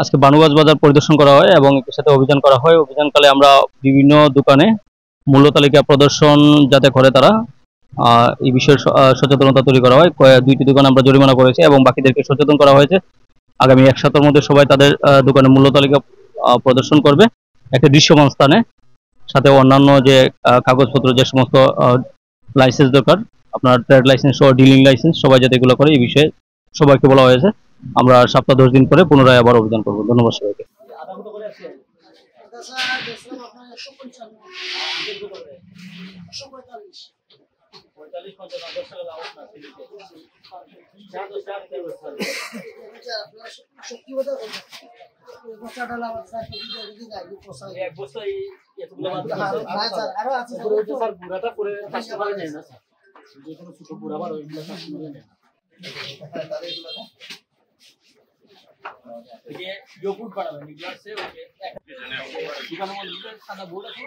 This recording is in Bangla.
আজকে বানুগাছ বাজার পরিদর্শন করা হয় এবং এর সাথে অভিযান করা হয়। অভিযানকালে আমরা বিভিন্ন দোকানে মূল্য তালিকা প্রদর্শন যাতে করে তারা এই বিষয়ে সচেতনতা তৈরি করা হয়। 2টি দোকান আমরা জরিমানা করেছি এবং বাকিদেরকে সচেতন করা হয়েছে। আগামী 1 সপ্তাহের মধ্যে সবাই তাদের দোকানের মূল্য তালিকা প্রদর্শন করবে একটা দৃশ্যমান স্থানে, সাথে অন্যান্য যে কাগজপত্র যে সমস্ত লাইসেন্স দরকার, আপনার ট্রেড লাইসেন্স ও ডিলিং লাইসেন্স, সবাই যাতে এগুলো করে এই বিষয়ে সবাইকে বলা হয়েছে। আমরা সপ্তাহ 10 দিন পরে পুনরায় আবার অভিযান করব। ধন্যবাদ সবাইকে। যোগফুট বাড়াবেন গ্লাসে ওকে এক দোকানের মধ্যে সাদা বোর্ড আছে।